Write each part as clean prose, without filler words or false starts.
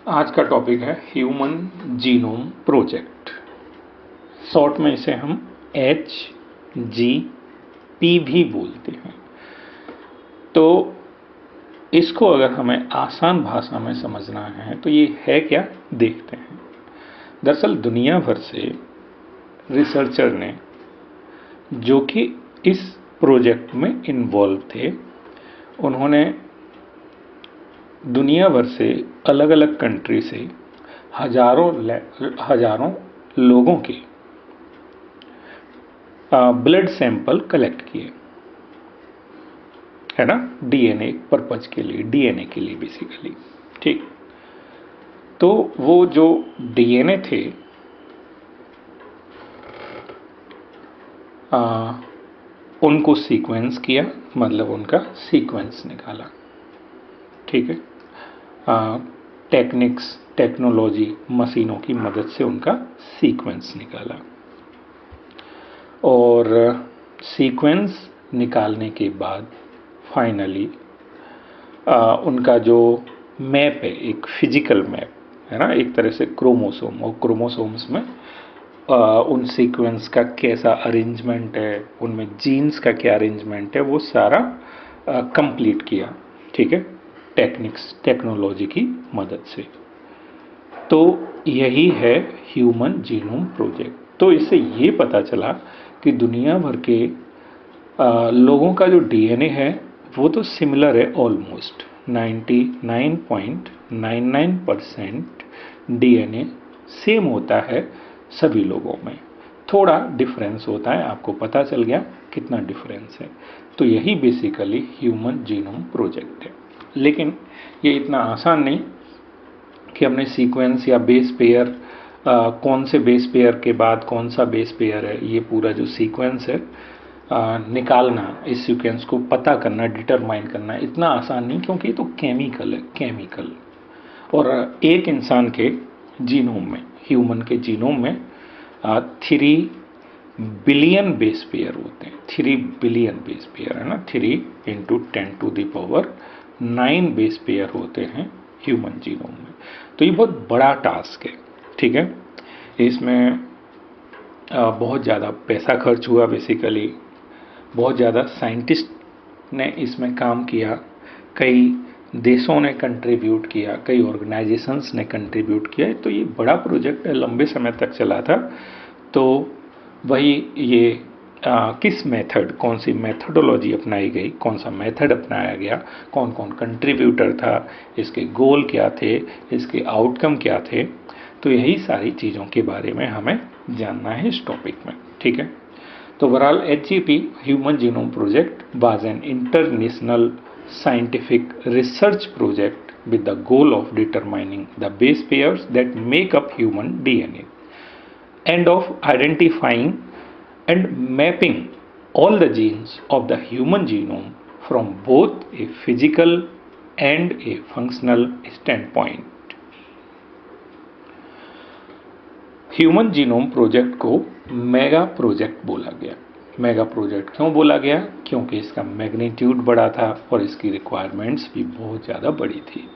आज का टॉपिक है ह्यूमन जीनोम प्रोजेक्ट। शॉर्ट में इसे हम HGP भी बोलते हैं। तो इसको अगर हमें आसान भाषा में समझना है तो ये है क्या, देखते हैं। दरअसल दुनिया भर से रिसर्चर ने जो कि इस प्रोजेक्ट में इन्वॉल्व थे, उन्होंने दुनिया भर से अलग अलग कंट्री से हजारों लोगों के ब्लड सैंपल कलेक्ट किए, है ना, डीएनए पर्पज के लिए, डीएनए के लिए बेसिकली। ठीक, तो वो जो डीएनए थे उनको सीक्वेंस किया, मतलब उनका सीक्वेंस निकाला। ठीक है, टेक्निक्स, टेक्नोलॉजी, मशीनों की मदद से उनका सीक्वेंस निकाला। और सीक्वेंस निकालने के बाद फाइनली उनका जो मैप है, एक फिजिकल मैप है ना, एक तरह से क्रोमोसोम, और क्रोमोसोम्स में उन सीक्वेंस का कैसा अरेंजमेंट है, उनमें जीन्स का क्या अरेंजमेंट है, वो सारा कंप्लीट किया। ठीक है, टेक्निक्स, टेक्नोलॉजी की मदद से। तो यही है ह्यूमन जीनोम प्रोजेक्ट। तो इससे ये पता चला कि दुनिया भर के लोगों का जो डीएनए है वो तो सिमिलर है, ऑलमोस्ट 99.99% डीएनए सेम होता है सभी लोगों में। थोड़ा डिफरेंस होता है, आपको पता चल गया कितना डिफरेंस है। तो यही बेसिकली ह्यूमन जीनोम प्रोजेक्ट है। लेकिन ये इतना आसान नहीं कि हमने सीक्वेंस या बेस पेयर, कौन से बेस पेयर के बाद कौन सा बेस पेयर है, ये पूरा जो सीक्वेंस है निकालना, इस सीक्वेंस को पता करना, डिटरमाइन करना इतना आसान नहीं, क्योंकि ये तो केमिकल है, केमिकल। और एक इंसान के जीनोम में, ह्यूमन के जीनोम में 3 बिलियन बेस पेयर होते हैं। 3 बिलियन बेस पेयर है ना, 3 × 10⁹ बेस पेयर होते हैं ह्यूमन जीनोम में। तो ये बहुत बड़ा टास्क है। ठीक है, इसमें बहुत ज़्यादा पैसा खर्च हुआ, बेसिकली बहुत ज़्यादा साइंटिस्ट ने इसमें काम किया, कई देशों ने कंट्रीब्यूट किया, कई ऑर्गेनाइजेशंस ने कंट्रीब्यूट किया। तो ये बड़ा प्रोजेक्ट है, लंबे समय तक चला था। तो वही ये किस मेथड, कौन सी मेथडोलॉजी अपनाई गई, कौन सा मेथड अपनाया गया, कौन कौन कंट्रीब्यूटर था, इसके गोल क्या थे, इसके आउटकम क्या थे, तो यही सारी चीज़ों के बारे में हमें जानना है इस टॉपिक में। ठीक है, तो overall HGP, human genome project, was an international scientific research project with the goal of determining the base pairs that make up human DNA and of identifying and mapping all the genes of the human genome from both a physical and a functional standpoint. Human genome project को mega project बोला गया। Mega project क्यों बोला गया? क्योंकि इसका magnitude बड़ा था और इसकी रिक्वायरमेंट्स भी बहुत ज़्यादा बड़ी थी।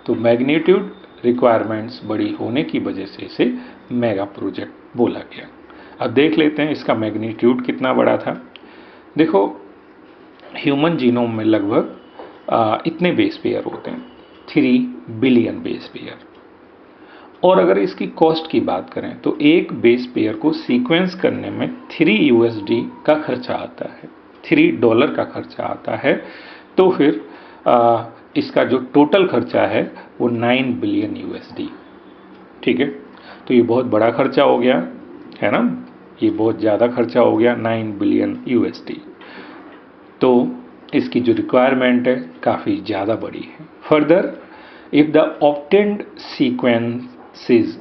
तो मैग्नीट्यूड, रिक्वायरमेंट्स बड़ी होने की वजह से इसे मेगा प्रोजेक्ट बोला गया। अब देख लेते हैं इसका मैग्नीट्यूड कितना बड़ा था। देखो, ह्यूमन जीनोम में लगभग इतने बेस पेयर होते हैं, 3 बिलियन बेस पेयर। और अगर इसकी कॉस्ट की बात करें तो एक बेस पेयर को सीक्वेंस करने में $3 का खर्चा आता है, $3 का खर्चा आता है। तो फिर इसका जो टोटल खर्चा है वो $9 बिलियन। ठीक है, तो ये बहुत बड़ा खर्चा हो गया, है ना, ये बहुत ज़्यादा खर्चा हो गया, $9 बिलियन। तो इसकी जो रिक्वायरमेंट है काफ़ी ज़्यादा बड़ी है। Further, if the obtained sequences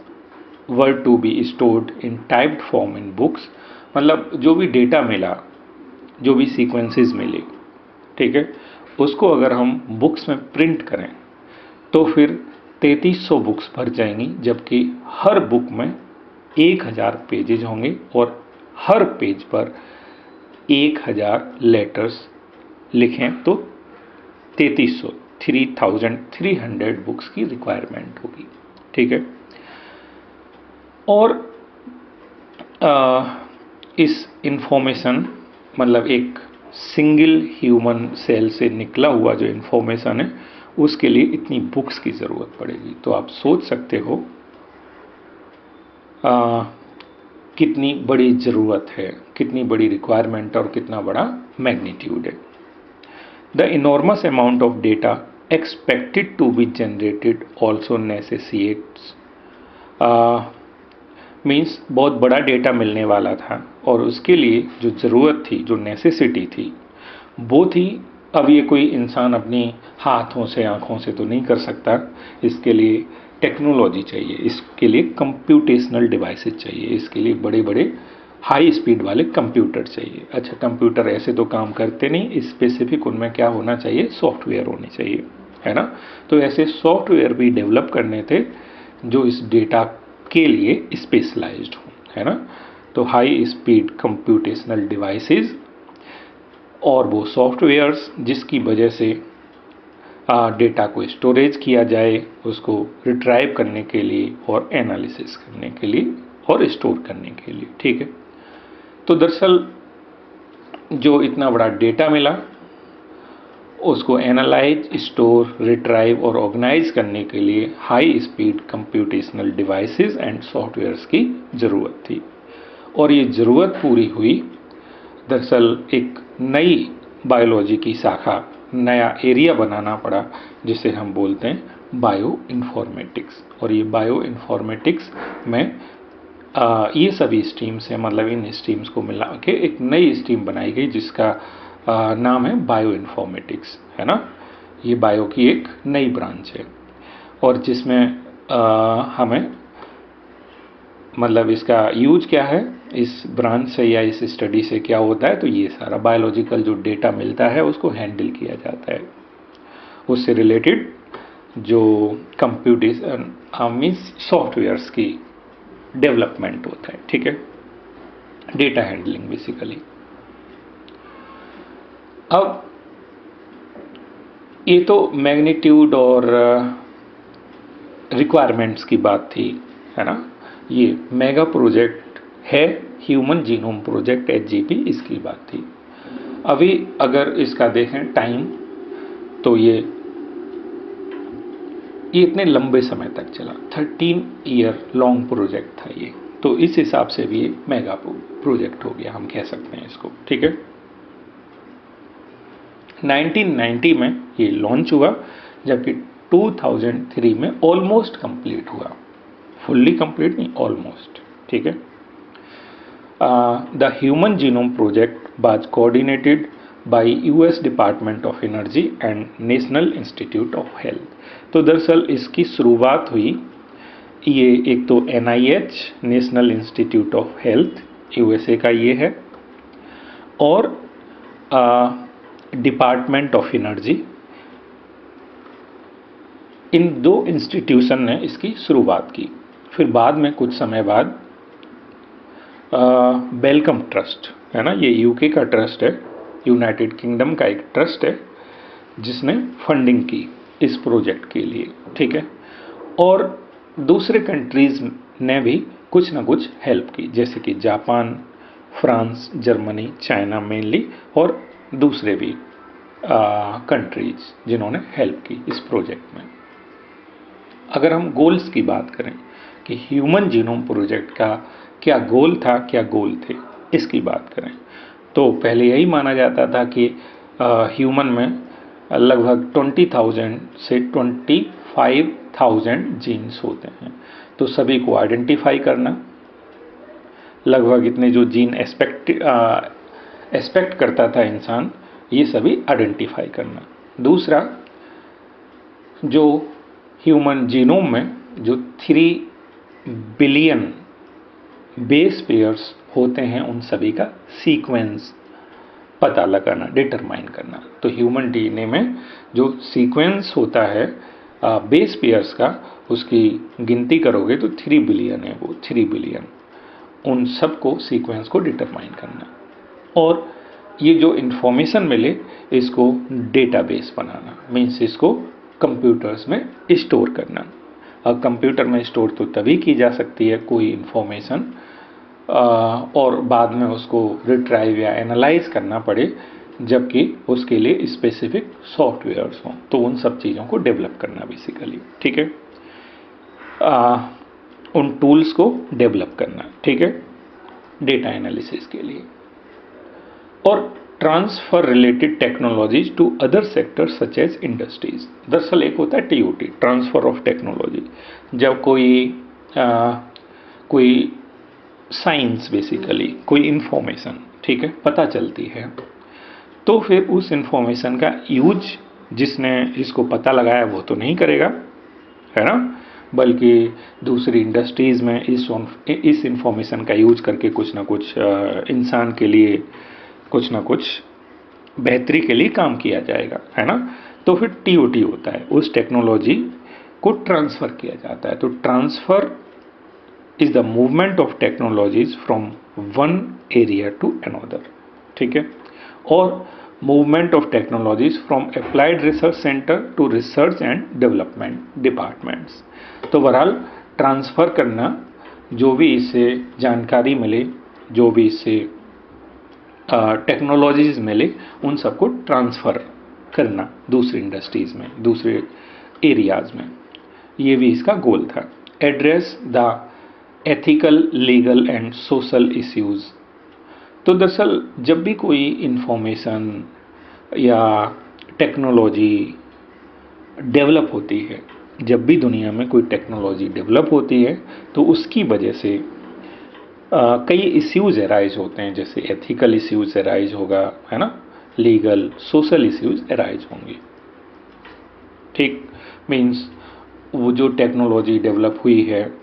were to be stored in typed form in books, मतलब जो भी डेटा मिला, जो भी सीक्वेंसेस मिले, ठीक है, उसको अगर हम बुक्स में प्रिंट करें तो फिर 3300 बुक्स भर जाएंगी, जबकि हर बुक में 1000 पेजेज होंगे और हर पेज पर 1000 लेटर्स लिखें तो 3300 बुक्स की रिक्वायरमेंट होगी। ठीक है। और इस इंफॉर्मेशन मतलब एक सिंगल ह्यूमन सेल से निकला हुआ जो इंफॉर्मेशन है उसके लिए इतनी बुक्स की ज़रूरत पड़ेगी। तो आप सोच सकते हो कितनी बड़ी ज़रूरत है, कितनी बड़ी रिक्वायरमेंट और कितना बड़ा मैग्नीट्यूड है। The enormous amount of data expected to be generated also necessitates means बहुत बड़ा डेटा मिलने वाला था और उसके लिए जो ज़रूरत थी, जो नेसेसिटी थी, वो थी अब ये कोई इंसान अपनी हाथों से आँखों से तो नहीं कर सकता, इसके लिए टेक्नोलॉजी चाहिए, इसके लिए कंप्यूटेशनल डिवाइसेस चाहिए, इसके लिए बड़े बड़े हाई स्पीड वाले कंप्यूटर चाहिए। अच्छा, कंप्यूटर ऐसे तो काम करते नहीं, स्पेसिफिक उनमें क्या होना चाहिए, सॉफ्टवेयर होने चाहिए, है ना। तो ऐसे सॉफ्टवेयर भी डेवलप करने थे जो इस डेटा के लिए स्पेशलाइज्ड हो, है ना। तो हाई स्पीड कंप्यूटेशनल डिवाइसेस और वो सॉफ्टवेयर्स जिसकी वजह से डेटा को स्टोरेज किया जाए, उसको रिट्राइव करने के लिए और एनालिसिस करने के लिए और स्टोर करने के लिए, ठीक है। तो दरअसल जो इतना बड़ा डेटा मिला उसको एनालाइज, स्टोर, रिट्राइव और ऑर्गेनाइज करने के लिए high speed computational devices and softwares की ज़रूरत थी। और ये ज़रूरत पूरी हुई दरअसल एक नई बायोलॉजी की शाखा, नया एरिया बनाना पड़ा जिसे हम बोलते हैं बायो इन्फॉर्मेटिक्स। और ये बायो इन्फॉर्मेटिक्स में ये सभी स्ट्रीम्स हैं, मतलब इन स्ट्रीम्स को मिला के एक नई स्ट्रीम बनाई गई जिसका नाम है बायो इन्फॉर्मेटिक्स, है ना। ये बायो की एक नई ब्रांच है और जिसमें हमें मतलब इसका यूज क्या है, इस ब्रांच से या इस स्टडी से क्या होता है, तो ये सारा बायोलॉजिकल जो डेटा मिलता है उसको हैंडल किया जाता है, उससे रिलेटेड जो कंप्यूटेशन मीन्स सॉफ्टवेयर्स की डेवलपमेंट होता है, ठीक है, डेटा हैंडलिंग बेसिकली। अब ये तो मैग्नीट्यूड और रिक्वायरमेंट्स की बात थी, है ना। ये मेगा प्रोजेक्ट है ह्यूमन जीनोम प्रोजेक्ट HGP, इसकी बात थी। अभी अगर इसका देखें टाइम तो ये इतने लंबे समय तक चला, 13 ईयर लॉन्ग प्रोजेक्ट था ये। तो इस हिसाब से भी ये मेगा प्रोजेक्ट हो गया, हम कह सकते हैं इसको, ठीक है। 1990 में ये लॉन्च हुआ जबकि 2003 में ऑलमोस्ट कंप्लीट हुआ, फुल्ली कंप्लीट नहीं, ऑलमोस्ट, ठीक है। The human genome project was coordinated by US department of energy and national institute of health. तो दरअसल इसकी शुरुआत हुई, ये एक तो NIH national institute of health USA का ये है और डिपार्टमेंट ऑफ एनर्जी, इन दो इंस्टीट्यूशन ने इसकी शुरुआत की। फिर बाद में कुछ समय बाद वेलकम ट्रस्ट, है ना, ये UK का ट्रस्ट है, यूनाइटेड किंगडम का एक ट्रस्ट है जिसने फंडिंग की इस प्रोजेक्ट के लिए, ठीक है। और दूसरे कंट्रीज ने भी कुछ ना कुछ हेल्प की, जैसे कि Japan, France, Germany, China mainly और दूसरे भी कंट्रीज जिन्होंने हेल्प की इस प्रोजेक्ट में। अगर हम गोल्स की बात करें कि ह्यूमन जीनोम प्रोजेक्ट का क्या गोल था, क्या गोल थे, इसकी बात करें तो पहले यही माना जाता था कि ह्यूमन में लगभग 20,000 से 25,000 जीन्स होते हैं, तो सभी को आइडेंटिफाई करना, लगभग इतने जो जीन एक्सपेक्ट करता था इंसान, ये सभी आइडेंटिफाई करना। दूसरा, जो ह्यूमन जीनोम में जो 3 बिलियन बेस पेयर्स होते हैं उन सभी का सीक्वेंस पता लगाना, डिटरमाइन करना। तो ह्यूमन DNA में जो सीक्वेंस होता है बेस पेयर्स का, उसकी गिनती करोगे तो 3 बिलियन है, वो 3 बिलियन, उन सबको सीक्वेंस को डिटरमाइन करना और ये जो इन्फॉर्मेशन मिले इसको डेटाबेस बनाना, मीन्स इसको कंप्यूटर्स में स्टोर करना। अब कंप्यूटर में स्टोर तो तभी की जा सकती है कोई इंफॉर्मेशन और बाद में उसको रिट्राइव या एनालाइज करना पड़े, जबकि उसके लिए स्पेसिफिक सॉफ्टवेयर्स हों। तो उन सब चीज़ों को डेवलप करना बेसिकली, ठीक है, उन टूल्स को डेवलप करना, ठीक है, डेटा एनालिसिस के लिए। और transfer related technologies to other sectors such as industries. दरअसल एक होता है TOT, ट्रांसफर ऑफ टेक्नोलॉजी, जब कोई साइंस बेसिकली कोई इंफॉर्मेशन, ठीक है, पता चलती है, तो फिर उस इंफॉर्मेशन का यूज जिसने इसको पता लगाया वो तो नहीं करेगा, है ना, बल्कि दूसरी इंडस्ट्रीज़ में इस इंफॉर्मेशन का यूज करके कुछ ना कुछ इंसान के लिए कुछ ना कुछ बेहतरी के लिए काम किया जाएगा, है ना। तो फिर TOT होता है, उस टेक्नोलॉजी को ट्रांसफ़र किया जाता है। तो transfer is the movement of technologies from one area to another, ठीक है, और movement of technologies from applied research centre to research and development departments. तो बहरहाल ट्रांसफ़र करना, जो भी इससे जानकारी मिले, जो भी इससे टेक्नोलॉजीज मिले, उन सबको ट्रांसफ़र करना दूसरी इंडस्ट्रीज़ में, दूसरे एरियाज़ में, ये भी इसका गोल था। Address the ethical, legal and social issues. तो दरअसल जब भी कोई इंफॉर्मेशन या टेक्नोलॉजी डेवलप होती है, जब भी दुनिया में कोई टेक्नोलॉजी डेवलप होती है, तो उसकी वजह से कई इश्यूज़ अराइज होते हैं, जैसे एथिकल इश्यूज़ अराइज होगा, है ना, लीगल सोशल इश्यूज़ अराइज होंगे, ठीक। मीन्स वो जो टेक्नोलॉजी डेवलप हुई है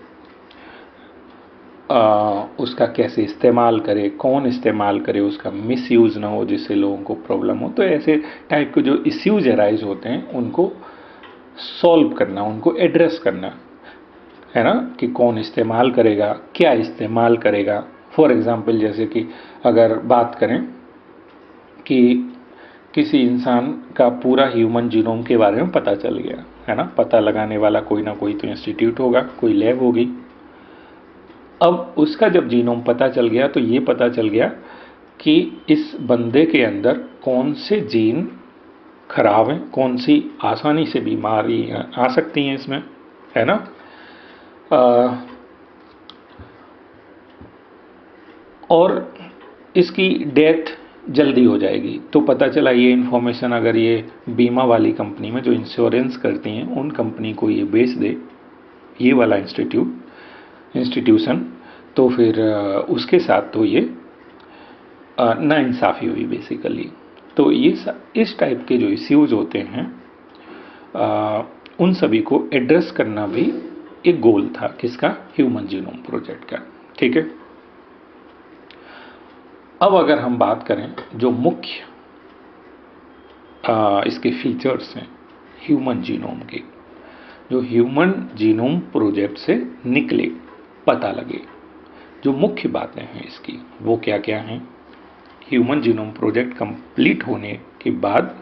उसका कैसे इस्तेमाल करे, कौन इस्तेमाल करे, उसका मिसयूज़ ना हो जिससे लोगों को प्रॉब्लम हो। तो ऐसे टाइप के जो इश्यूज़ अराइज होते हैं उनको सॉल्व करना, उनको एड्रेस करना, है ना, कि कौन इस्तेमाल करेगा, क्या इस्तेमाल करेगा। फॉर एग्ज़ाम्पल जैसे कि अगर बात करें कि किसी इंसान का पूरा ह्यूमन जीनोम के बारे में पता चल गया, है ना, पता लगाने वाला कोई ना कोई तो इंस्टीट्यूट होगा, कोई लैब होगी। अब उसका जब जीनोम पता चल गया तो ये पता चल गया कि इस बंदे के अंदर कौन से जीन खराब हैं, कौन सी आसानी से बीमारी आ सकती हैं इसमें, है ना। और इसकी डेथ जल्दी हो जाएगी। तो पता चला ये इन्फॉर्मेशन अगर ये बीमा वाली कंपनी में जो इंश्योरेंस करती हैं उन कंपनी को ये बेच दे, ये वाला इंस्टीट्यूशन, तो फिर उसके साथ तो ये नाइंसाफ़ी हुई बेसिकली। तो ये इस टाइप के जो इश्यूज़ होते हैं उन सभी को एड्रेस करना भी एक गोल था किसका, ह्यूमन जीनोम प्रोजेक्ट का, ठीक है। अब अगर हम बात करें जो मुख्य इसके फीचर्स हैं ह्यूमन जीनोम के, जो ह्यूमन जीनोम प्रोजेक्ट से निकले, पता लगे, जो मुख्य बातें हैं इसकी वो क्या क्या हैं। ह्यूमन जीनोम प्रोजेक्ट कंप्लीट होने के बाद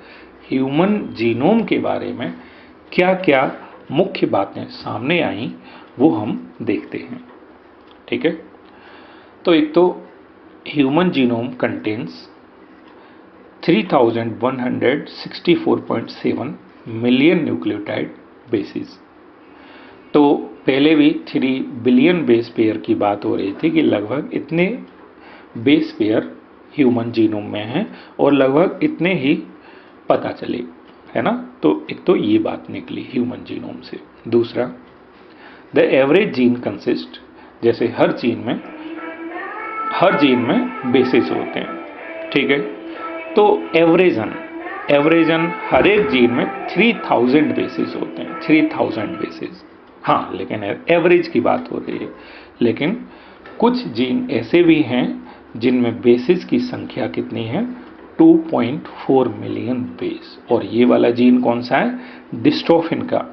ह्यूमन जीनोम के बारे में क्या क्या मुख्य बातें सामने आई वो हम देखते हैं, ठीक है। तो एक तो human genome contains 3164.7 million nucleotide basis. तो पहले भी 3 बिलियन बेस पेयर की बात हो रही थी कि लगभग इतने बेस पेयर ह्यूमन जीनोम में हैं और लगभग इतने ही पता चले, है ना। तो एक तो ये बात निकली ह्यूमन जीनोम से। दूसरा, द एवरेज जीन कंसिस्ट, जैसे हर जीन में बेसिस होते हैं, ठीक है। तो एवरेजन हर एक जीन में 3000 बेसिस होते हैं, 3000 बेसिस। हाँ, लेकिन एवरेज की बात हो रही है, लेकिन कुछ जीन ऐसे भी हैं जिनमें बेसिस की संख्या कितनी है, 2.4 मिलियन बेस। और ये वाला जीन कौन सा है, डिस्ट्रोफिन का।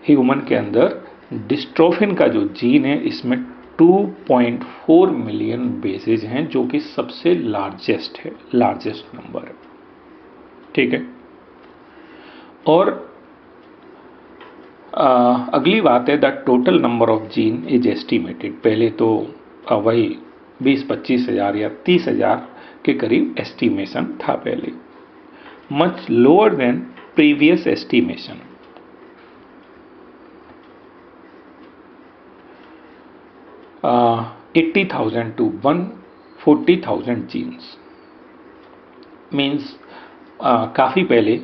ह्यूमन के अंदर डिस्ट्रोफिन का जो जीन है इसमें 2.4 मिलियन बेसेज हैं, जो कि सबसे लार्जेस्ट नंबर है, ठीक है। और अगली बात है the total number of gene is estimated. पहले तो वही 20-25 हज़ार या 30 हज़ार के करीब एस्टिमेशन था पहले, much lower than previous estimation. uh, 80,000 to 140,000 genes means काफ़ी पहले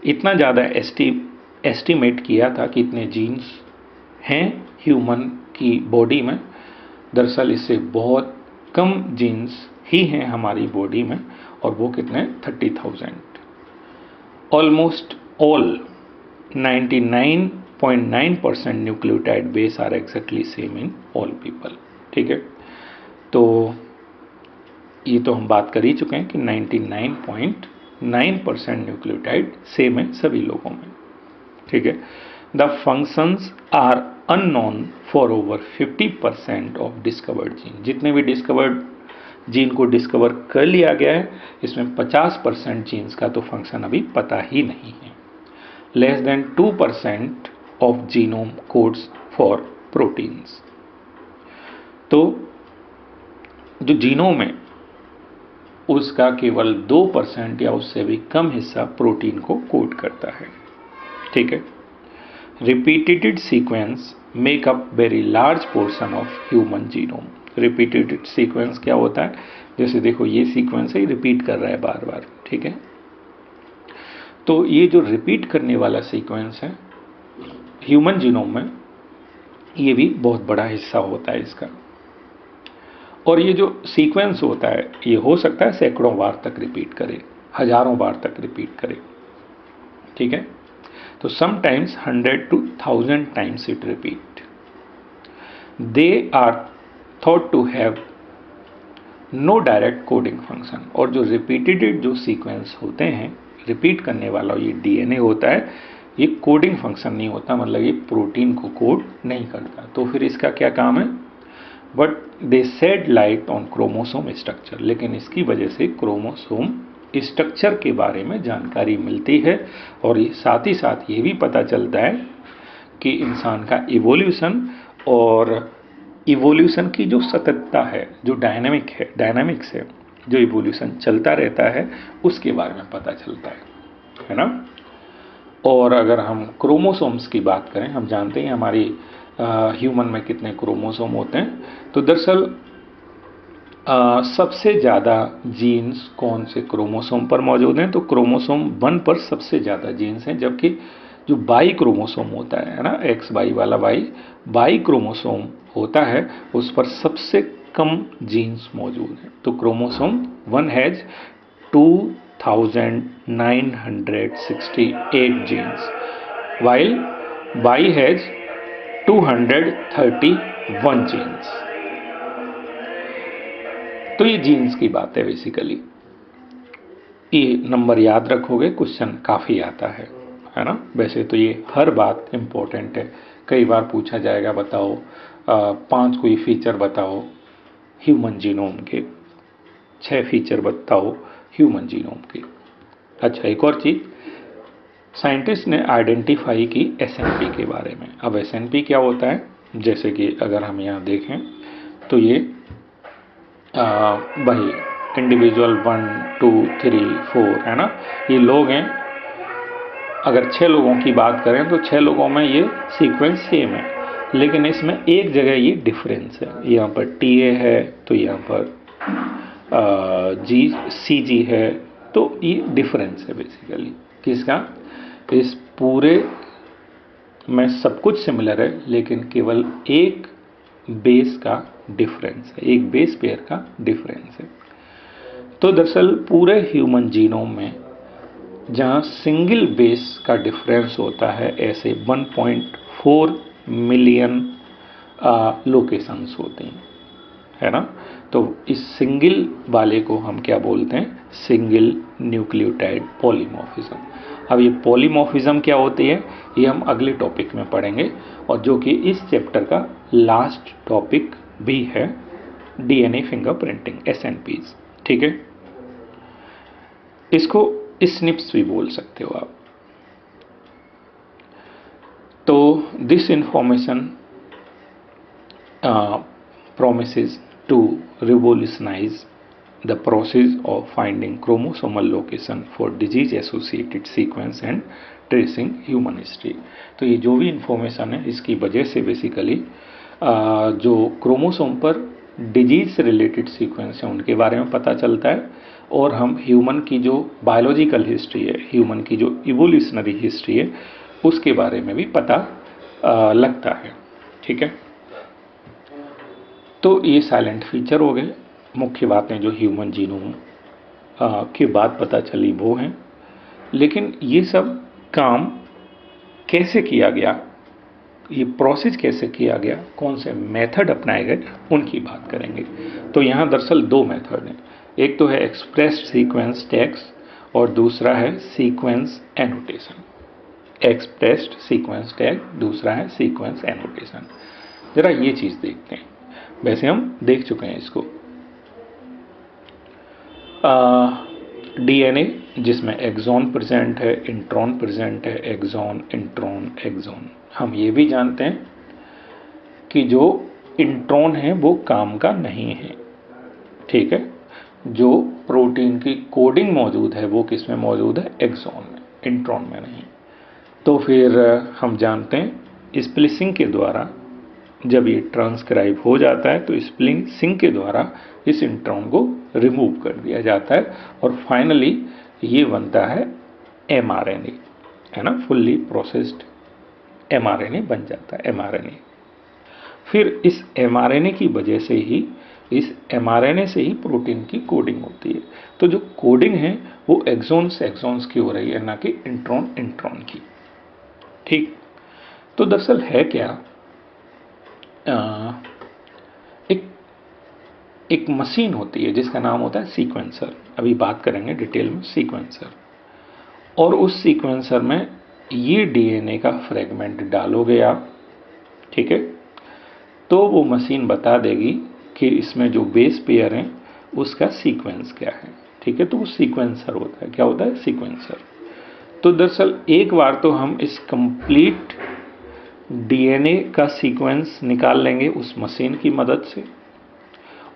इतना ज़्यादा एस्टिमेट किया था कि इतने जीन्स हैं ह्यूमन की बॉडी में। दरअसल इससे बहुत कम जीन्स ही हैं हमारी बॉडी में, और वो कितने 30,000। Almost all 99.9% nucleotide base are exactly same in all people. ठीक है, तो ये तो हम बात कर ही चुके हैं कि 99.9% न्यूक्लियोटाइड सेम है सभी लोगों में। ठीक है, the functions are unknown for over 50% of discovered gene. जितने भी डिस्कवर्ड जीन को डिस्कवर कर लिया गया है, इसमें 50% जीन्स का तो फंक्शन अभी पता ही नहीं है। Less than 2% of genome codes for proteins. तो जो जीनोम है उसका केवल 2% या उससे भी कम हिस्सा प्रोटीन को कोड करता है। ठीक है, repeated sequence make up very large portion of human genome. Repeated sequence क्या होता है, जैसे देखो ये सीक्वेंस है, रिपीट कर रहा है बार बार। ठीक है, तो ये जो रिपीट करने वाला सीक्वेंस है ह्यूमन जीनोम में, ये भी बहुत बड़ा हिस्सा होता है इसका। और ये जो सीक्वेंस होता है ये हो सकता है सैकड़ों बार तक रिपीट करे, हजारों बार तक रिपीट करे। ठीक है, तो sometimes 100 to 1000 times it repeat. They are thought to have no direct coding function. और जो रिपीटेड जो सीक्वेंस होते हैं, रिपीट करने वाला ये डीएनए होता है, ये कोडिंग फंक्शन नहीं होता, मतलब ये प्रोटीन को कोड नहीं करता। तो फिर इसका क्या काम है, but they shed light on chromosome structure. लेकिन इसकी वजह से क्रोमोसोम स्ट्रक्चर के बारे में जानकारी मिलती है, और साथ ही साथ ये भी पता चलता है कि इंसान का इवोल्यूशन और इवोल्यूशन की जो सततता है, जो डायनामिक्स है, जो इवोल्यूशन चलता रहता है, उसके बारे में पता चलता है ना। और अगर हम क्रोमोसोम्स की बात करें, हम जानते हैं हमारी ह्यूमन में कितने क्रोमोसोम होते हैं। तो दरअसल सबसे ज़्यादा जीन्स कौन से क्रोमोसोम पर मौजूद हैं, तो क्रोमोसोम 1 पर सबसे ज़्यादा जीन्स हैं, जबकि जो बाई क्रोमोसोम होता है ना, एक्स वाई वाला बाई क्रोमोसोम होता है, उस पर सबसे कम जीन्स मौजूद हैं। तो chromosome 1 has 2968 genes, while Y has 231 genes. तो ये जीन्स की बात है बेसिकली। ये नंबर याद रखोगे, क्वेश्चन काफ़ी आता है ना। वैसे तो ये हर बात इम्पोर्टेंट है, कई बार पूछा जाएगा, बताओ 5 कोई फीचर बताओ ह्यूमन जीनोम के, 6 फीचर बताओ ह्यूमन जीनोम के। अच्छा, एक और चीज़, साइंटिस्ट ने आइडेंटिफाई की एसएनपी के बारे में। अब एसएनपी क्या होता है, जैसे कि अगर हम यहाँ देखें तो ये वही इंडिविजुअल 1 2 3 4 है ना, ये लोग हैं। अगर 6 लोगों की बात करें तो 6 लोगों में ये सीक्वेंस सेम है, लेकिन इसमें एक जगह ये डिफरेंस है। यहाँ पर TA है तो यहाँ पर CG है, तो ये डिफरेंस है बेसिकली किसका, इस पूरे में सब कुछ सिमिलर है, लेकिन केवल एक बेस का डिफरेंस है, एक बेस पेयर का डिफरेंस है। तो दरअसल पूरे ह्यूमन जीनोम में जहाँ सिंगल बेस का डिफरेंस होता है, ऐसे 1.4 मिलियन लोकेशंस होते हैं, है ना। तो इस सिंगल वाले को हम क्या बोलते हैं, सिंगल न्यूक्लियोटाइड पॉलीमॉर्फिज्म। अब ये पॉलीमॉर्फिज्म क्या होती है, ये हम अगले टॉपिक में पढ़ेंगे, और जो कि इस चैप्टर का लास्ट टॉपिक भी है, डीएनए फिंगरप्रिंटिंग, SNPs। ठीक है, इसको स्निप्स भी बोल सकते हो आप। तो this information promises to revolutionize the process of finding chromosomal location for disease associated sequence and tracing human history। तो ये जो भी इंफॉर्मेशन है इसकी वजह से बेसिकली जो क्रोमोसोम पर डिजीज से रिलेटेड सीक्वेंस है उनके बारे में पता चलता है, और हम ह्यूमन की जो बायोलॉजिकल हिस्ट्री है, ह्यूमन की जो इवोल्यूशनरी हिस्ट्री है, उसके बारे में भी पता लगता है। ठीक है, तो ये साइलेंट फीचर हो गए। मुख्य बातें जो ह्यूमन जीनोम के बाद पता चली वो हैं, लेकिन ये सब काम कैसे किया गया, ये प्रोसेस कैसे किया गया, कौन से मेथड अपनाए गए, उनकी बात करेंगे। तो यहाँ दरअसल दो मेथड हैं, एक तो है एक्सप्रेस्ड सीक्वेंस टैग्स और दूसरा है sequence annotation. Expressed sequence tag, दूसरा है सीक्वेंस एनोटेशन। जरा ये चीज़ देखते हैं, वैसे हम देख चुके हैं इसको। डीएनए जिसमें एक्सॉन प्रेजेंट है, इंट्रॉन प्रेजेंट है, एक्सॉन इंट्रॉन एक्सॉन। हम ये भी जानते हैं कि जो इंट्रॉन है वो काम का नहीं है। ठीक है, जो प्रोटीन की कोडिंग मौजूद है वो किस में मौजूद है, एक्सॉन में, इंट्रॉन में नहीं। तो फिर हम जानते हैं स्प्लिसिंग के द्वारा जब ये ट्रांसक्राइब हो जाता है तो स्प्लिसिंग के द्वारा इस इंट्रॉन को रिमूव कर दिया जाता है और फाइनली ये बनता है एमआरएनए, है ना, फुल्ली प्रोसेस्ड एमआरएनए बन जाता है, एमआरएनए। फिर इस एमआरएनए की वजह से ही, इस एमआरएनए से ही प्रोटीन की कोडिंग होती है। तो जो कोडिंग है वो एक्सॉन्स की हो रही है, ना कि इंट्रॉन की। ठीक, तो दरअसल है क्या, एक मशीन होती है जिसका नाम होता है सीक्वेंसर। अभी बात करेंगे डिटेल में सीक्वेंसर। और उस सीक्वेंसर में ये डीएनए का फ्रेगमेंट डालोगे आप, ठीक है, तो वो मशीन बता देगी कि इसमें जो बेस पेयर है उसका सीक्वेंस क्या है। ठीक है, तो वो सीक्वेंसर होता है। क्या होता है, सीक्वेंसर। तो दरअसल एक बार तो हम इस कंप्लीट डीएनए का सीक्वेंस निकाल लेंगे उस मशीन की मदद से,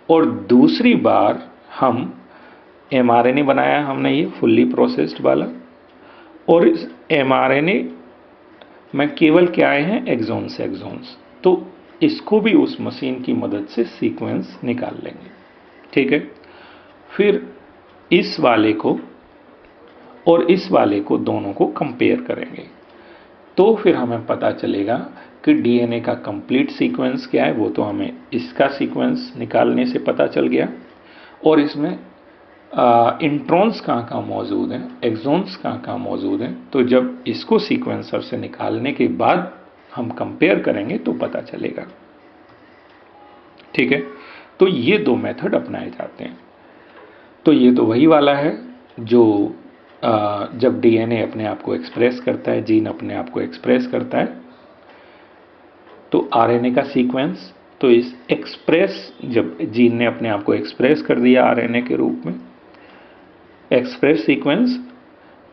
और दूसरी बार हम एमआरएनए बनाया हमने ये फुल्ली प्रोसेस्ड वाला, और इस एमआरएनए में केवल क्या आए हैं, एक्सॉन्स। तो इसको भी उस मशीन की मदद से सीक्वेंस निकाल लेंगे। ठीक है, फिर इस वाले को और इस वाले को दोनों को कंपेयर करेंगे, तो फिर हमें पता चलेगा कि डीएनए का कंप्लीट सीक्वेंस क्या है। वो तो हमें इसका सीक्वेंस निकालने से पता चल गया, और इसमें इंट्रॉन्स कहाँ मौजूद हैं, एक्सॉन्स कहाँ मौजूद हैं। तो जब इसको सीक्वेंसर से निकालने के बाद हम कंपेयर करेंगे तो पता चलेगा। ठीक है, तो ये दो मेथड अपनाए जाते हैं। तो ये तो वही वाला है जो जब डीएनए अपने आप को एक्सप्रेस करता है, जीन अपने आप को एक्सप्रेस करता है, तो आरएनए का सीक्वेंस, तो इस एक्सप्रेस, जब जीन ने अपने आप को एक्सप्रेस कर दिया आरएनए के रूप में, एक्सप्रेस सीक्वेंस,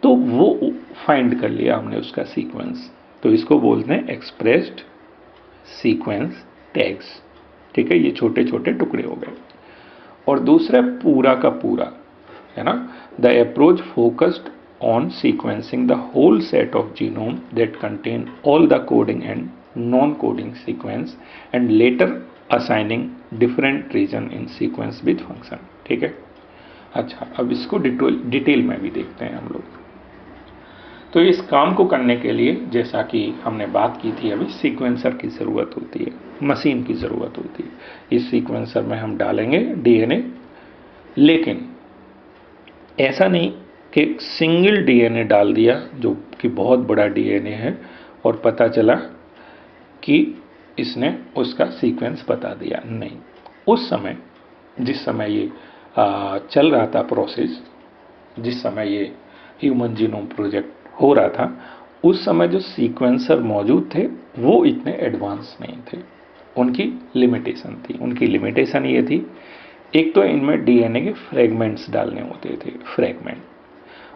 तो वो फाइंड कर लिया हमने उसका सीक्वेंस, तो इसको बोलते हैं एक्सप्रेस्ड सीक्वेंस टैग्स। ठीक है, ये छोटे छोटे टुकड़े हो गए। और दूसरा पूरा का पूरा, है ना, the approach focused on sequencing the whole set of genome that contain all the coding and non-coding sequence and later assigning different region in sequence with function। ठीक है, अच्छा, अब इसको डिटेल में भी देखते हैं हम लोग। तो इस काम को करने के लिए, जैसा कि हमने बात की थी अभी, सीक्वेंसर की ज़रूरत होती है, मशीन की ज़रूरत होती है। इस सीक्वेंसर में हम डालेंगे डीएनए, लेकिन ऐसा नहीं कि सिंगल डीएनए डाल दिया जो कि बहुत बड़ा डीएनए है और पता चला कि इसने उसका सीक्वेंस बता दिया। नहीं, उस समय, जिस समय ये चल रहा था प्रोसेस, जिस समय ये ह्यूमन जीनोम प्रोजेक्ट हो रहा था, उस समय जो सीक्वेंसर मौजूद थे वो इतने एडवांस नहीं थे, उनकी लिमिटेशन थी। उनकी लिमिटेशन ये थी, एक तो इनमें डीएनए के फ्रेगमेंट्स डालने होते थे, फ्रेगमेंट,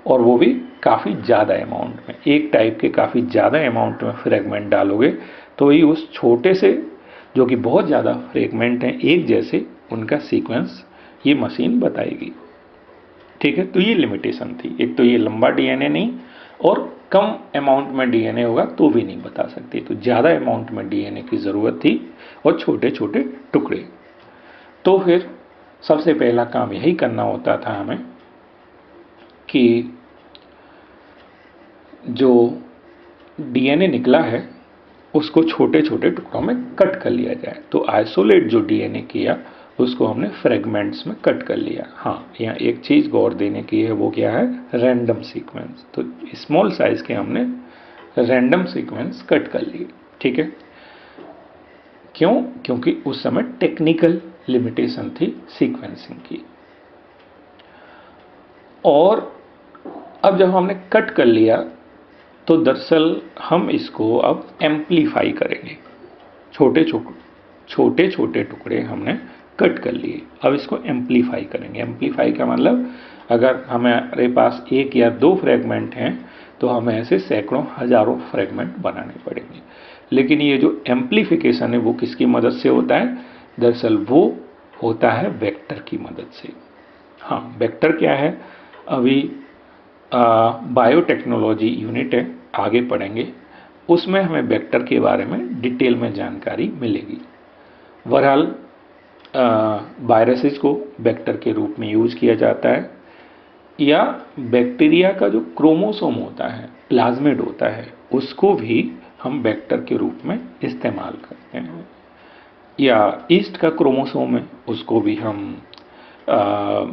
और वो भी काफ़ी ज़्यादा अमाउंट में। एक टाइप के काफ़ी ज़्यादा अमाउंट में फ्रेगमेंट डालोगे तो ही उस छोटे से, जो कि बहुत ज़्यादा फ्रेगमेंट हैं एक जैसे, उनका सीक्वेंस ये मशीन बताएगी। ठीक है, तो ये लिमिटेशन थी। एक तो ये लंबा डीएनए नहीं, और कम अमाउंट में डीएनए होगा तो भी नहीं बता सकती, तो ज़्यादा अमाउंट में डीएनए की ज़रूरत थी और छोटे छोटे टुकड़े। तो फिर सबसे पहला काम यही करना होता था हमें कि जो डीएनए निकला है उसको छोटे छोटे टुकड़ों में कट कर लिया जाए। तो आइसोलेट जो डीएनए किया उसको हमने फ्रेगमेंट्स में कट कर लिया। हाँ, यहाँ एक चीज़ गौर देने की है, वो क्या है, रैंडम सीक्वेंस। तो स्मॉल साइज के हमने रैंडम सीक्वेंस कट कर लिए। ठीक है, क्यों? क्योंकि उस समय टेक्निकल लिमिटेशन थी सीक्वेंसिंग की। और अब जब हमने कट कर लिया तो दरअसल हम इसको अब एम्पलीफाई करेंगे। छोटे छोटे टुकड़े हमने कट कर लिए, अब इसको एम्पलीफाई करेंगे। एम्पलीफाई का मतलब, अगर हमारे पास एक या दो फ्रेगमेंट हैं तो हमें ऐसे सैकड़ों हजारों फ्रेगमेंट बनाने पड़ेंगे। लेकिन ये जो एम्पलीफिकेशन है वो किसकी मदद से होता है? दरअसल वो होता है वेक्टर की मदद से। हाँ, वेक्टर क्या है, अभी बायोटेक्नोलॉजी यूनिट है, आगे पढ़ेंगे, उसमें हमें वेक्टर के बारे में डिटेल में जानकारी मिलेगी। बहरहाल वायरसेस को वेक्टर के रूप में यूज किया जाता है, या बैक्टीरिया का जो क्रोमोसोम होता है, प्लाज्मिड होता है, उसको भी हम वेक्टर के रूप में इस्तेमाल करते हैं। या ईस्ट का क्रोमोसोम है, उसको भी हम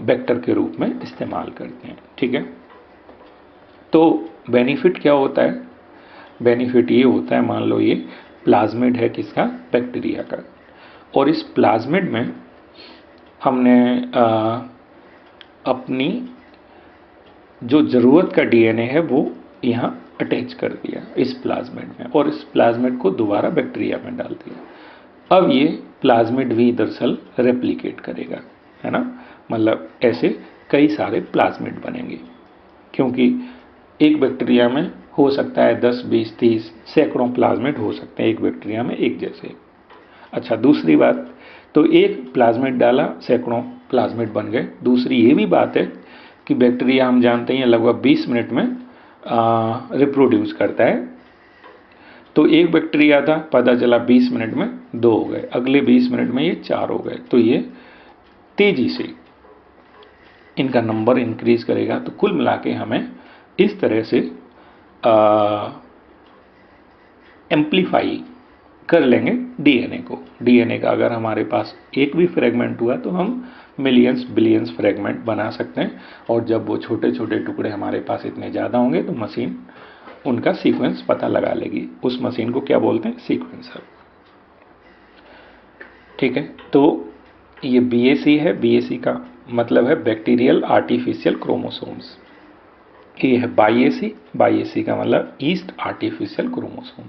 वेक्टर के रूप में इस्तेमाल करते हैं। ठीक है, तो बेनिफिट क्या होता है? बेनिफिट ये होता है, मान लो ये प्लाज्मिड है किसका? बैक्टीरिया का। और इस प्लाज्मिड में हमने अपनी जो ज़रूरत का डीएनए है वो यहाँ अटैच कर दिया इस प्लाज्मिड में, और इस प्लाज्मिड को दोबारा बैक्टीरिया में डाल दिया। अब ये प्लाज्मिड भी दरअसल रेप्लिकेट करेगा, है ना, मतलब ऐसे कई सारे प्लाज्मिड बनेंगे, क्योंकि एक बैक्टीरिया में हो सकता है 10, 20, 30 सैकड़ों प्लाज्मिड हो सकते हैं एक बैक्टीरिया में एक जैसे। अच्छा, दूसरी बात, तो एक प्लाज्मिड डाला, सैकड़ों प्लाज्मिड बन गए। दूसरी ये भी बात है कि बैक्टीरिया हम जानते हैं लगभग 20 मिनट में रिप्रोड्यूस करता है। तो एक बैक्टीरिया था, पता चला 20 मिनट में 2 हो गए, अगले 20 मिनट में ये 4 हो गए। तो ये तेजी से इनका नंबर इंक्रीज करेगा। तो कुल मिला के हमें इस तरह से एम्पलीफाई कर लेंगे डीएनए को। डीएनए का अगर हमारे पास एक भी फ्रेगमेंट हुआ तो हम मिलियंस बिलियंस फ्रेगमेंट बना सकते हैं, और जब वो छोटे छोटे टुकड़े हमारे पास इतने ज़्यादा होंगे तो मशीन उनका सीक्वेंस पता लगा लेगी। उस मशीन को क्या बोलते हैं? सीक्वेंसर। ठीक है, तो ये बीएसी है। बीएसी का मतलब है बैक्टीरियल आर्टिफिशियल क्रोमोसोम्स। ये है बाईएसी। बाईएसी का मतलब ईस्ट आर्टिफिशियल क्रोमोसोम।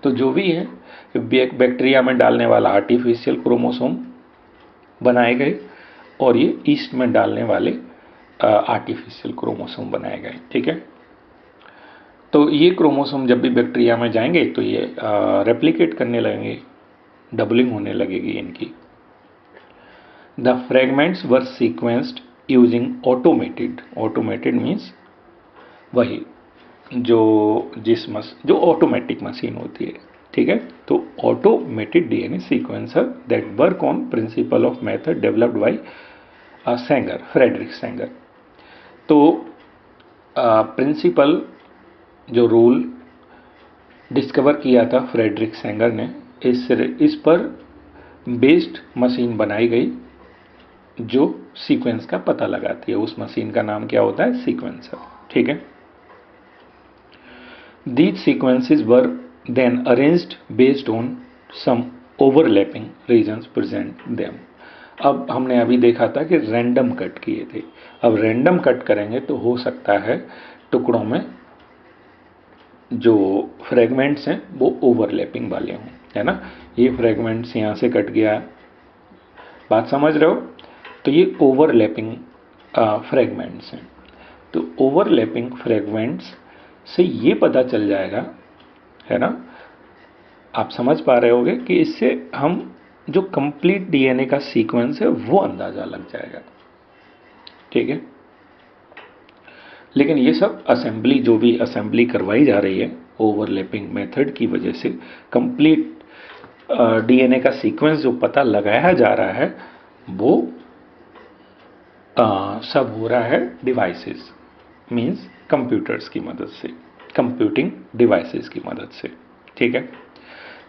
तो जो भी है बैक्टीरिया में डालने वाला आर्टिफिशियल क्रोमोसोम बनाए गए, और ये ईस्ट में डालने वाले आर्टिफिशियल क्रोमोसोम बनाए गए। ठीक है, तो ये क्रोमोसोम जब भी बैक्टीरिया में जाएंगे तो ये रेप्लिकेट करने लगेंगे, डबलिंग होने लगेगी इनकी। The fragments were sequenced using automated means वही जो ऑटोमेटिक मशीन होती है। ठीक है, तो automated DNA sequencer that work on principle of method developed by Sanger, Frederick Sanger. तो प्रिंसिपल जो रूल डिस्कवर किया था फ्रेडरिक सेंगर ने, इस पर बेस्ड मशीन बनाई गई जो सीक्वेंस का पता लगाती है। उस मशीन का नाम क्या होता है? सीक्वेंसर। ठीक है, these sequences were then arranged based on some overlapping regions present them। अब हमने अभी देखा था कि रैंडम कट किए थे, अब रैंडम कट करेंगे तो हो सकता है टुकड़ों में जो फ्रेगमेंट्स हैं वो ओवरलैपिंग वाले हों, है ना। ये फ्रेगमेंट्स यहाँ से कट गया, बात समझ रहे हो? तो ये ओवरलैपिंग फ्रेगमेंट्स हैं। तो ओवरलैपिंग फ्रेगमेंट्स से ये पता चल जाएगा, है ना, आप समझ पा रहे होगे कि इससे हम जो कंप्लीट डीएनए का सीक्वेंस है वो अंदाजा लग जाएगा, ठीक है। लेकिन ये सब असेंबली, जो भी असेंबली करवाई जा रही है ओवरलैपिंग मेथड की वजह से, कंप्लीट डीएनए का सीक्वेंस जो पता लगाया जा रहा है वो सब हो रहा है डिवाइसेस, मींस कंप्यूटर्स की मदद से, कंप्यूटिंग डिवाइसेस की मदद से, ठीक है।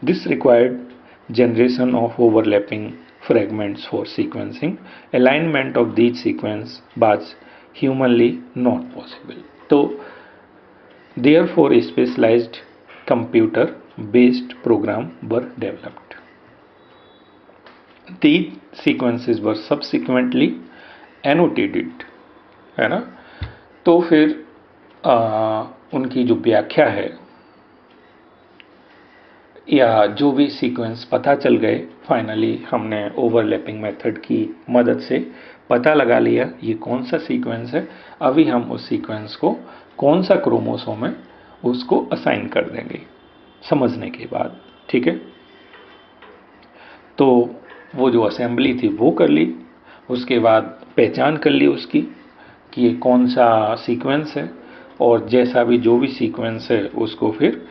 This required generation of overlapping fragments for sequencing. Alignment of these sequence was humanly not possible. तो therefore specialized computer based program were developed. These sequences were subsequently annotated, है ना। तो फिर उनकी जो व्याख्या है या जो भी सीक्वेंस पता चल गए, फाइनली हमने ओवरलैपिंग मेथड की मदद से पता लगा लिया ये कौन सा सीक्वेंस है। अभी हम उस सीक्वेंस को कौन सा क्रोमोसोम है उसको असाइन कर देंगे समझने के बाद, ठीक है। तो वो जो असेंबली थी वो कर ली, उसके बाद पहचान कर ली उसकी कि ये कौन सा सीक्वेंस है, और जैसा भी जो भी सीक्वेंस है उसको फिर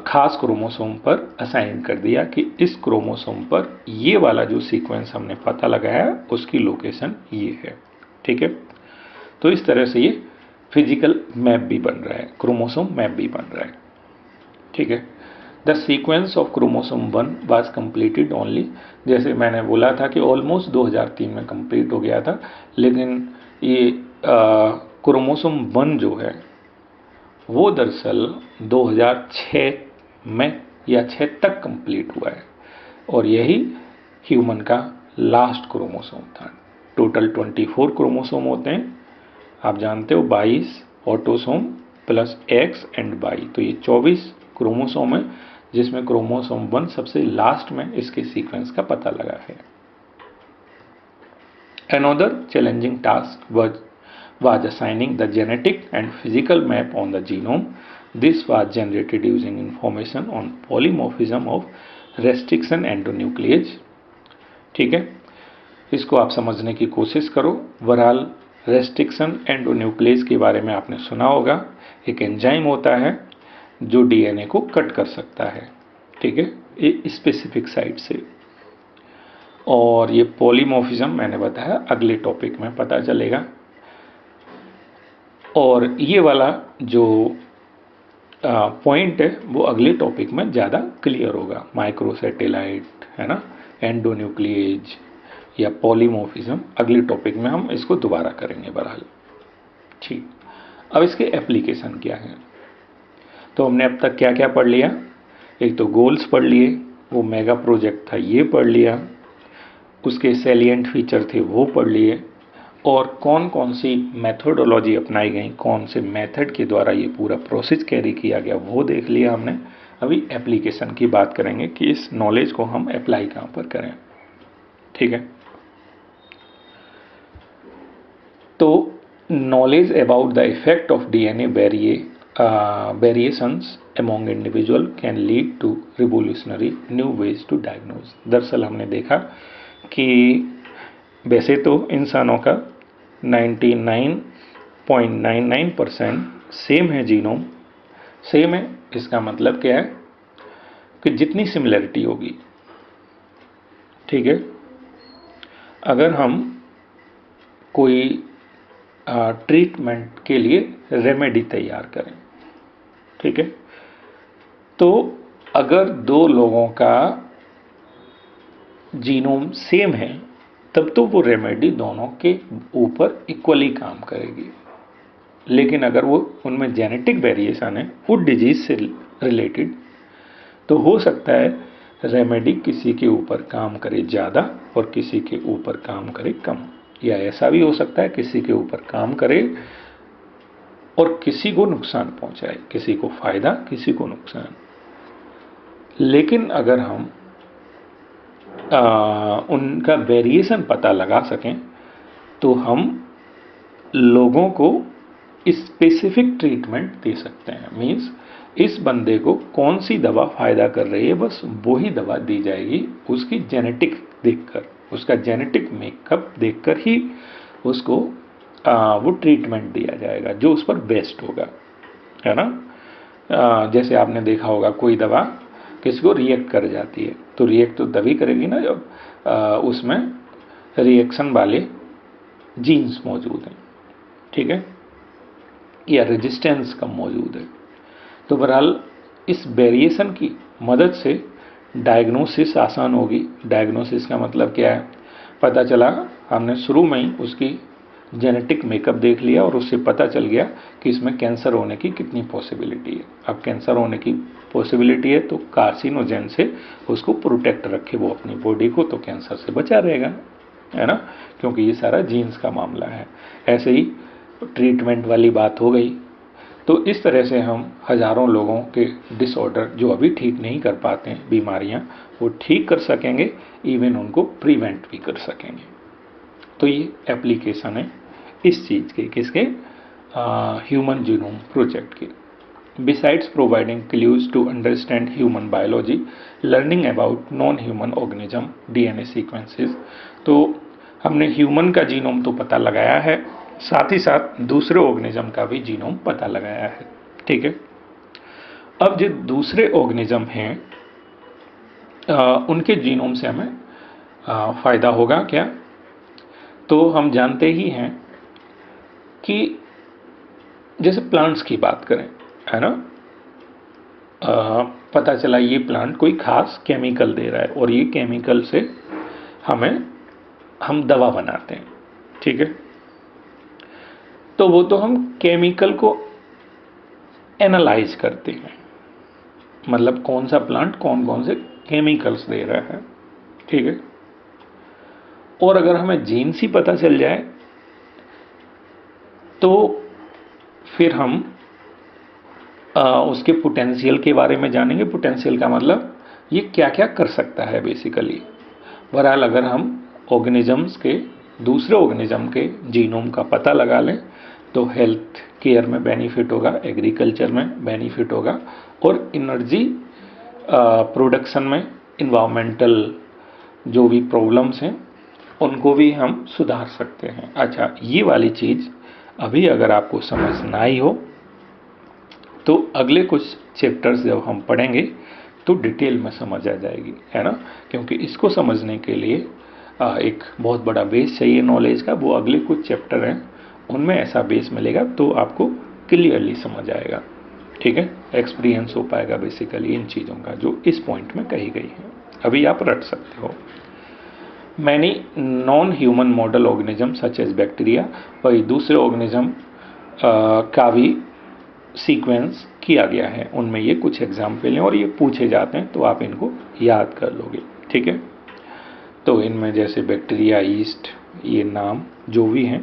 खास क्रोमोसोम पर असाइन कर दिया कि इस क्रोमोसोम पर ये वाला जो सीक्वेंस हमने पता लगाया उसकी लोकेशन ये है, ठीक है। तो इस तरह से ये फिजिकल मैप भी बन रहा है, क्रोमोसोम मैप भी बन रहा है, ठीक है। The sequence of chromosome 1 was completed only, जैसे मैंने बोला था कि ऑलमोस्ट 2003 में कंप्लीट हो गया था, लेकिन ये क्रोमोसोम 1 जो है वो दरअसल 2006 में या 6 तक कंप्लीट हुआ है, और यही ह्यूमन का लास्ट क्रोमोसोम था। टोटल 24 क्रोमोसोम होते हैं, आप जानते हो, 22 autosome plus X and Y, तो ये 24 क्रोमोसोम है, जिसमें क्रोमोसोम 1 सबसे लास्ट में इसके सीक्वेंस का पता लगा है। Another challenging task was assigning the genetic and physical map on the genome. This was generated using information on polymorphism of restriction endonuclease, ठीक है। इसको आप समझने की कोशिश करो। बहरहाल रेस्ट्रिक्शन एंडोन्यूक्लियस के बारे में आपने सुना होगा, एक एंजाइम होता है जो डीएनए को कट कर सकता है, ठीक है, ये स्पेसिफिक साइट से। और ये पॉलीमॉर्फिज्म मैंने बताया अगले टॉपिक में पता चलेगा, और ये वाला जो पॉइंट है वो अगले टॉपिक में ज़्यादा क्लियर होगा। माइक्रोसैटेलाइट, है ना, एंडोन्यूक्लिएज या पॉलीमॉर्फिज्म, अगले टॉपिक में हम इसको दोबारा करेंगे बहरहाल, ठीक। अब इसके एप्लीकेशन क्या है, तो हमने अब तक क्या क्या पढ़ लिया। एक तो गोल्स पढ़ लिए, वो मेगा प्रोजेक्ट था ये पढ़ लिया, उसके सैलिएंट फीचर थे वो पढ़ लिए, और कौन कौन सी मेथोडोलॉजी अपनाई गई, कौन से मेथड के द्वारा ये पूरा प्रोसेस कैरी किया गया वो देख लिया हमने। अभी एप्लीकेशन की बात करेंगे कि इस नॉलेज को हम अप्लाई कहाँ पर करें, ठीक है। तो knowledge about the effect of DNA variations among individual can lead to revolutionary new ways to diagnose. दरअसल हमने देखा कि वैसे तो इंसानों का 99.99% सेम है, जीनोम सेम है। इसका मतलब क्या है कि जितनी सिमिलरिटी होगी, ठीक है, अगर हम कोई ट्रीटमेंट के लिए रेमेडी तैयार करें, ठीक है, तो अगर दो लोगों का जीनोम सेम है तब तो वो रेमेडी दोनों के ऊपर इक्वली काम करेगी। लेकिन अगर वो उनमें जेनेटिक वेरिएशन है फूड डिजीज से रिलेटेड, तो हो सकता है रेमेडी किसी के ऊपर काम करे ज़्यादा और किसी के ऊपर काम करे कम, या ऐसा भी हो सकता है किसी के ऊपर काम करे और किसी को नुकसान पहुंचाए, किसी को फायदा किसी को नुकसान। लेकिन अगर हम उनका वेरिएशन पता लगा सकें तो हम लोगों को स्पेसिफिक ट्रीटमेंट दे सकते हैं। मीन्स इस बंदे को कौन सी दवा फायदा कर रही है, बस वही दवा दी जाएगी उसकी जेनेटिक देखकर, उसका जेनेटिक मेकअप देखकर ही उसको वो ट्रीटमेंट दिया जाएगा जो उस पर बेस्ट होगा, है ना। जैसे आपने देखा होगा कोई दवा किसी को रिएक्ट कर जाती है, तो रिएक्ट तो तभी करेगी ना जब उसमें रिएक्शन वाले जीन्स मौजूद हैं, ठीक है, या रेजिस्टेंस कम मौजूद है। तो बहरहाल इस वेरिएशन की मदद से डायग्नोसिस आसान होगी। डायग्नोसिस का मतलब क्या है, पता चला हमने शुरू में ही उसकी जेनेटिक मेकअप देख लिया और उससे पता चल गया कि इसमें कैंसर होने की कितनी पॉसिबिलिटी है। अब कैंसर होने की पॉसिबिलिटी है तो कार्सिनोजेन से उसको प्रोटेक्ट रखे वो अपनी बॉडी को, तो कैंसर से बचा रहेगा, है ना, क्योंकि ये सारा जीन्स का मामला है। ऐसे ही ट्रीटमेंट वाली बात हो गई। तो इस तरह से हम हज़ारों लोगों के डिसऑर्डर जो अभी ठीक नहीं कर पाते हैं, बीमारियां, वो ठीक कर सकेंगे, इवन उनको प्रिवेंट भी कर सकेंगे। तो ये एप्लीकेशन है इस चीज़ के, किसके, ह्यूमन जीनोम प्रोजेक्ट के। Besides providing clues to understand human biology, learning about non-human organism DNA sequences, तो हमने ह्यूमन का जीनोम तो पता लगाया है, साथ ही साथ दूसरे ऑर्गेनिज्म का भी जीनोम पता लगाया है, ठीक है। अब जो दूसरे ऑर्गेनिज्म हैं उनके जीनोम से हमें फ़ायदा होगा क्या, तो हम जानते ही हैं कि जैसे प्लांट्स की बात करें, है ना, पता चला ये प्लांट कोई खास केमिकल दे रहा है और ये केमिकल से हम दवा बनाते हैं, ठीक है। तो वो तो हम केमिकल को एनालाइज करते हैं, मतलब कौन सा प्लांट कौन कौन से केमिकल्स दे रहा है, ठीक है। और अगर हमें जीन्स ही पता चल जाए तो फिर हम उसके पोटेंशियल के बारे में जानेंगे। पोटेंशियल का मतलब ये क्या क्या कर सकता है बेसिकली। बहरहाल अगर हम ऑर्गेनिजम्स के, दूसरे ऑर्गेनिज्म के जीनोम का पता लगा लें तो हेल्थ केयर में बेनिफिट होगा, एग्रीकल्चर में बेनिफिट होगा, और एनर्जी प्रोडक्शन में इन्वायरमेंटल जो भी प्रॉब्लम्स हैं उनको भी हम सुधार सकते हैं। अच्छा, ये वाली चीज़ अभी अगर आपको समझ ना आई हो तो अगले कुछ चैप्टर्स जब हम पढ़ेंगे तो डिटेल में समझ आ जाएगी, है ना, क्योंकि इसको समझने के लिए एक बहुत बड़ा बेस चाहिए नॉलेज का। वो अगले कुछ चैप्टर हैं उनमें ऐसा बेस मिलेगा तो आपको क्लियरली समझ आएगा, ठीक है, एक्सपीरियंस हो पाएगा बेसिकली इन चीज़ों का जो इस पॉइंट में कही गई है। अभी आप रट सकते हो। Many non human model organism such as bacteria, वही दूसरे ऑर्गेनिज्म का भी सीक्वेंस किया गया है, उनमें ये कुछ एग्जाम्पल हैं और ये पूछे जाते हैं तो आप इनको याद कर लोगे, ठीक है। तो इनमें जैसे बैक्टीरिया, ईस्ट, ये नाम जो भी हैं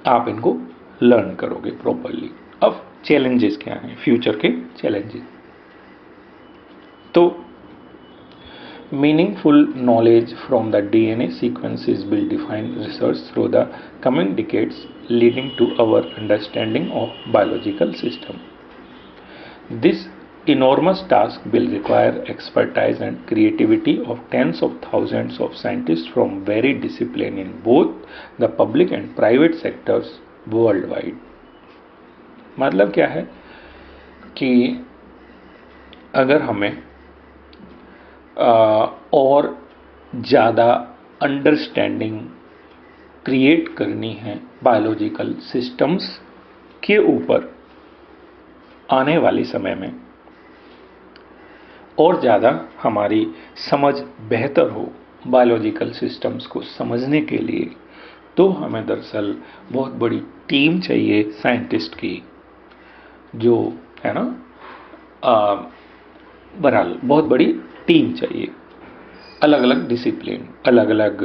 आप इनको लर्न करोगे प्रॉपरली। अब चैलेंजेस क्या हैं, फ्यूचर के चैलेंजेस, तो meaningful knowledge from the DNA sequences will define research through the coming decades, leading to our understanding of biological system. This enormous task will require expertise and creativity of tens of thousands of scientists from varied disciplines in both the public and private sectors worldwide. मतलब क्या है कि अगर हमें और ज़्यादा understanding create करनी है बायोलॉजिकल सिस्टम्स के ऊपर आने वाले समय में, और ज़्यादा हमारी समझ बेहतर हो बायोलॉजिकल सिस्टम्स को समझने के लिए, तो हमें दरअसल बहुत बड़ी टीम चाहिए साइंटिस्ट की, जो है ना, बहरहाल बहुत बड़ी टीम चाहिए, अलग अलग डिसिप्लिन, अलग अलग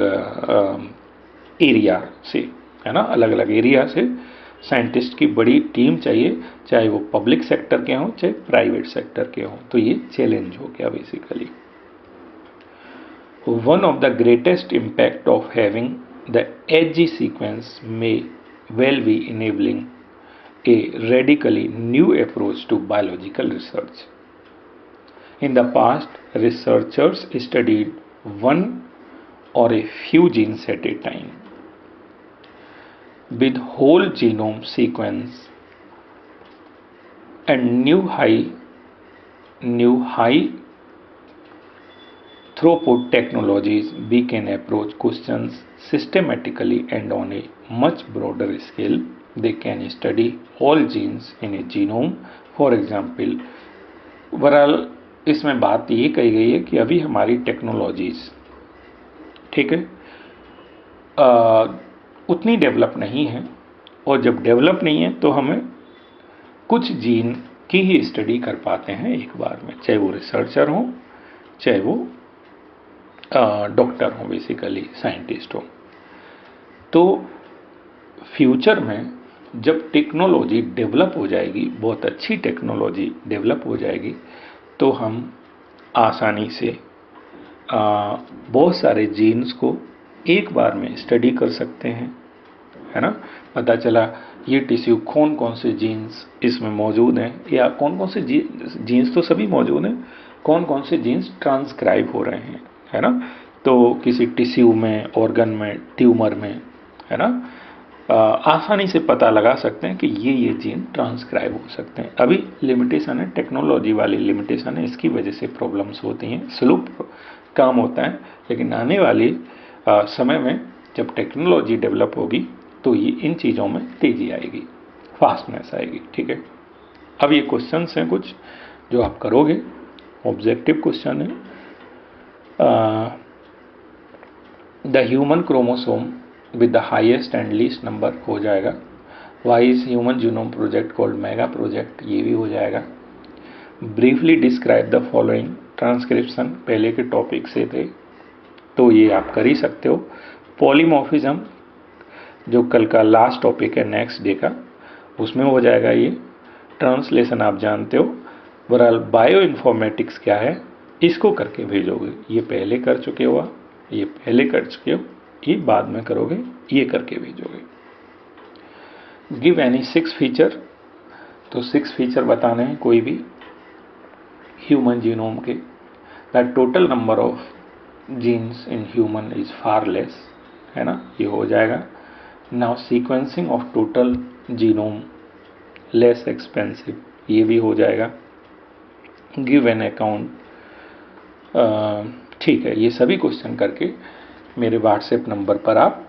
एरिया से, है ना, अलग अलग एरिया से साइंटिस्ट की बड़ी टीम चाहिए, चाहे वो पब्लिक सेक्टर के हों चाहे प्राइवेट सेक्टर के हों। तो ये चैलेंज हो गया basically. One of the greatest impact of having the AG sequence में will be enabling a radically new approach to biological research. In the past, researchers studied one or a few genes at a time. With whole genome sequence and new high throughput technologies, we can approach questions systematically and on a much broader scale. They can study all genes in a genome. For example, overall इसमें बात ये कही गई है कि अभी हमारी technologies, ठीक है, उतनी डेवलप नहीं है, और जब डेवलप नहीं है तो हमें कुछ जीन की ही स्टडी कर पाते हैं एक बार में, चाहे वो रिसर्चर हो, चाहे वो डॉक्टर हो, बेसिकली साइंटिस्ट हो। तो फ्यूचर में जब टेक्नोलॉजी डेवलप हो जाएगी, बहुत अच्छी टेक्नोलॉजी डेवलप हो जाएगी, तो हम आसानी से बहुत सारे जीन्स को एक बार में स्टडी कर सकते हैं, है ना। पता चला ये टिश्यू कौन कौन से जीन्स इसमें मौजूद हैं, या कौन कौन से जीन्स तो सभी मौजूद हैं, कौन कौन से जीन्स ट्रांसक्राइब हो रहे हैं, है ना। तो किसी टिश्यू में, ऑर्गन में, ट्यूमर में, है ना, आसानी से पता लगा सकते हैं कि ये जीन ट्रांसक्राइब हो सकते हैं। अभी लिमिटेशन है, टेक्नोलॉजी वाली लिमिटेशन है, इसकी वजह से प्रॉब्लम्स होती हैं, स्लो काम होता है। लेकिन आने वाली समय में जब टेक्नोलॉजी डेवलप होगी तो ये इन चीज़ों में तेज़ी आएगी, फास्टनेस आएगी, ठीक है। अब ये क्वेश्चंस हैं कुछ जो आप करोगे, ऑब्जेक्टिव क्वेश्चन है। The human chromosome with the highest and least number हो जाएगा। Why is human genome project called mega project, ये भी हो जाएगा। Briefly describe the following, transcription पहले के टॉपिक से थे तो ये आप कर ही सकते हो। पॉलीमॉर्फिज्म जो कल का लास्ट टॉपिक है नेक्स्ट डे का, उसमें हो जाएगा ये। ट्रांसलेशन आप जानते हो। ओवरऑल बायो इन्फॉर्मेटिक्स क्या है, इसको करके भेजोगे। ये पहले कर चुके हो, ये पहले कर चुके हो, ये बाद में करोगे, ये करके भेजोगे। गिव एनी 6 फीचर, तो 6 फीचर बताने हैं कोई भी ह्यूमन जीनोम के। The total number of genes in human is far less, है ना, ये हो जाएगा। Now sequencing of total genome less expensive, ये भी हो जाएगा। गिव एन अकाउंट, ठीक है। ये सभी क्वेश्चन करके मेरे व्हाट्सएप नंबर पर आप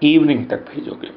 इवनिंग तक भेजोगे।